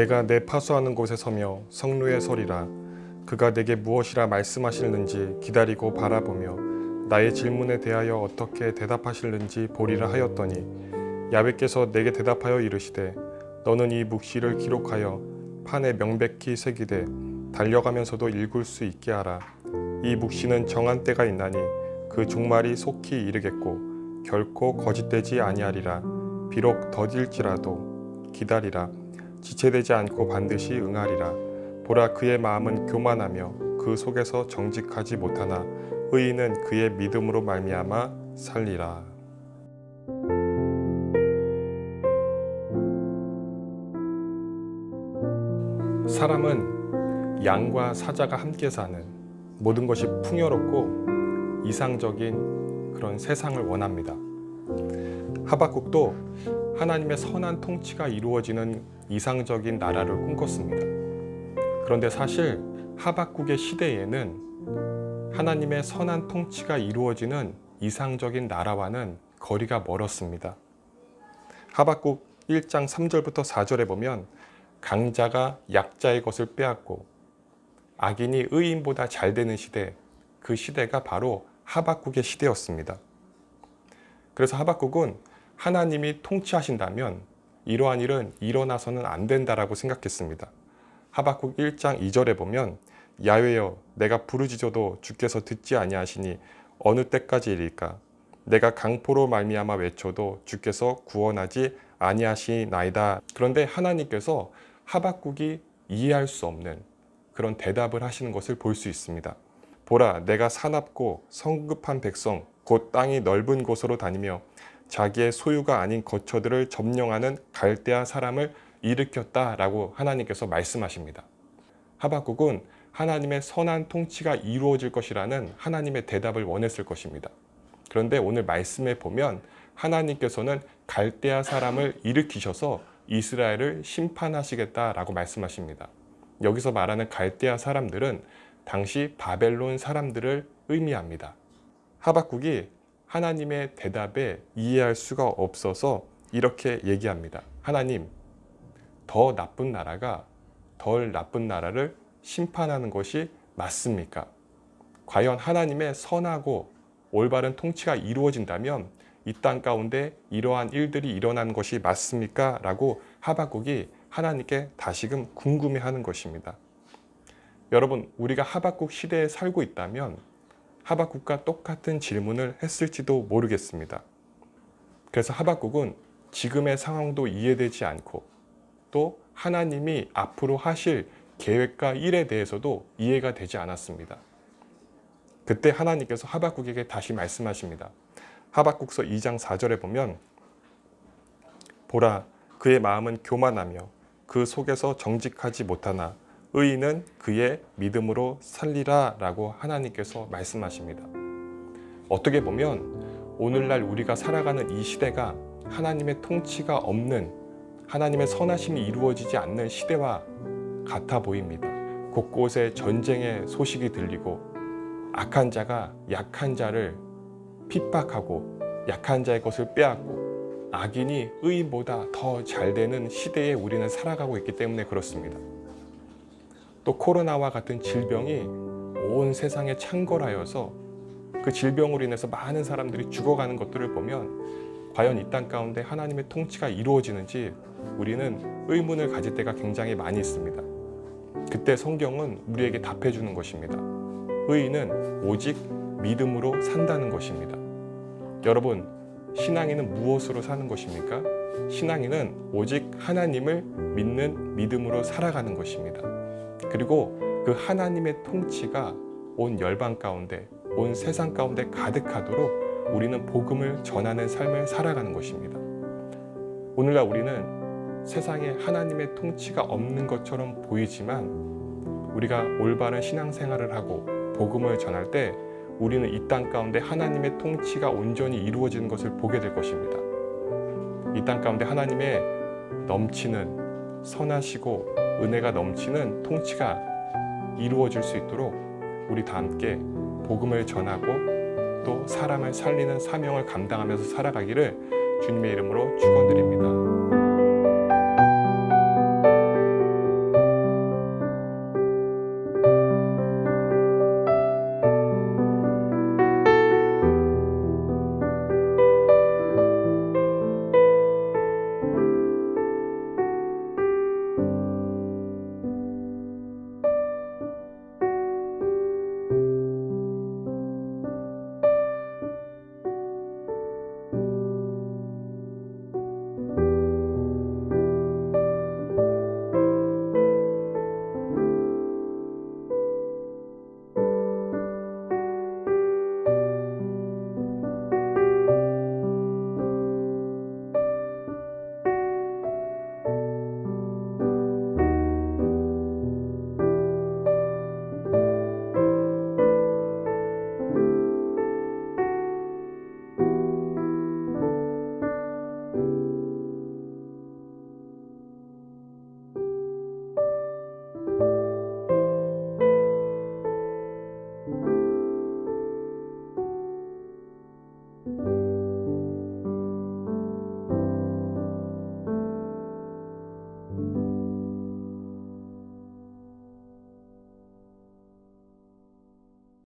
내가 내 파수하는 곳에 서며 성루에 서리라. 그가 내게 무엇이라 말씀하실는지 기다리고 바라보며 나의 질문에 대하여 어떻게 대답하실는지 보리라 하였더니 야훼께서 내게 대답하여 이르시되 너는 이 묵시를 기록하여 판에 명백히 새기되 달려가면서도 읽을 수 있게 하라. 이 묵시는 정한 때가 있나니 그 종말이 속히 이르겠고 결코 거짓되지 아니하리라. 비록 더딜지라도 기다리라. 지체되지 않고 반드시 응하리라. 보라, 그의 마음은 교만하며 그 속에서 정직하지 못하나 의인은 그의 믿음으로 말미암아 살리라. 사람은 양과 사자가 함께 사는 모든 것이 풍요롭고 이상적인 그런 세상을 원합니다. 하박국도 하나님의 선한 통치가 이루어지는 이상적인 나라를 꿈꿨습니다. 그런데 사실 하박국의 시대에는 하나님의 선한 통치가 이루어지는 이상적인 나라와는 거리가 멀었습니다. 하박국 1장 3절부터 4절에 보면 강자가 약자의 것을 빼앗고 악인이 의인보다 잘 되는 시대, 그 시대가 바로 하박국의 시대였습니다. 그래서 하박국은 하나님이 통치하신다면 이러한 일은 일어나서는 안 된다라고 생각했습니다. 하박국 1장 2절에 보면 야훼여, 내가 부르짖어도 주께서 듣지 아니하시니 어느 때까지일까? 내가 강포로 말미암아 외쳐도 주께서 구원하지 아니하시나이다. 그런데 하나님께서 하박국이 이해할 수 없는 그런 대답을 하시는 것을 볼 수 있습니다. 보라, 내가 사납고 성급한 백성, 곧 땅이 넓은 곳으로 다니며 자기의 소유가 아닌 거처들을 점령하는 갈대아 사람을 일으켰다라고 하나님께서 말씀하십니다. 하박국은 하나님의 선한 통치가 이루어질 것이라는 하나님의 대답을 원했을 것입니다. 그런데 오늘 말씀에 보면 하나님께서는 갈대아 사람을 일으키셔서 이스라엘을 심판하시겠다라고 말씀하십니다. 여기서 말하는 갈대아 사람들은 당시 바벨론 사람들을 의미합니다. 하박국이 하나님의 대답에 이해할 수가 없어서 이렇게 얘기합니다. 하나님, 더 나쁜 나라가 덜 나쁜 나라를 심판하는 것이 맞습니까? 과연 하나님의 선하고 올바른 통치가 이루어진다면 이 땅 가운데 이러한 일들이 일어나는 것이 맞습니까? 라고 하박국이 하나님께 다시금 궁금해하는 것입니다. 여러분, 우리가 하박국 시대에 살고 있다면 하박국과 똑같은 질문을 했을지도 모르겠습니다. 그래서 하박국은 지금의 상황도 이해되지 않고 또 하나님이 앞으로 하실 계획과 일에 대해서도 이해가 되지 않았습니다. 그때 하나님께서 하박국에게 다시 말씀하십니다. 하박국서 2장 4절에 보면 보라, 그의 마음은 교만하며 그 속에서 정직하지 못하나 의인은 그의 믿음으로 살리라 라고 하나님께서 말씀하십니다. 어떻게 보면 오늘날 우리가 살아가는 이 시대가 하나님의 통치가 없는, 하나님의 선하심이 이루어지지 않는 시대와 같아 보입니다. 곳곳에 전쟁의 소식이 들리고 악한 자가 약한 자를 핍박하고 약한 자의 것을 빼앗고 악인이 의인보다 더 잘 되는 시대에 우리는 살아가고 있기 때문에 그렇습니다. 또 코로나와 같은 질병이 온 세상에 창궐하여서 그 질병으로 인해서 많은 사람들이 죽어가는 것들을 보면 과연 이 땅 가운데 하나님의 통치가 이루어지는지 우리는 의문을 가질 때가 굉장히 많이 있습니다. 그때 성경은 우리에게 답해주는 것입니다. 의인은 오직 믿음으로 산다는 것입니다. 여러분, 신앙인은 무엇으로 사는 것입니까? 신앙인은 오직 하나님을 믿는 믿음으로 살아가는 것입니다. 그리고 그 하나님의 통치가 온 열방 가운데, 온 세상 가운데 가득하도록 우리는 복음을 전하는 삶을 살아가는 것입니다. 오늘날 우리는 세상에 하나님의 통치가 없는 것처럼 보이지만 우리가 올바른 신앙생활을 하고 복음을 전할 때 우리는 이 땅 가운데 하나님의 통치가 온전히 이루어지는 것을 보게 될 것입니다. 이 땅 가운데 하나님의 넘치는 선하시고 은혜가 넘치는 통치가 이루어질 수 있도록 우리 다 함께 복음을 전하고 또 사람을 살리는 사명을 감당하면서 살아가기를 주님의 이름으로 축원드립니다.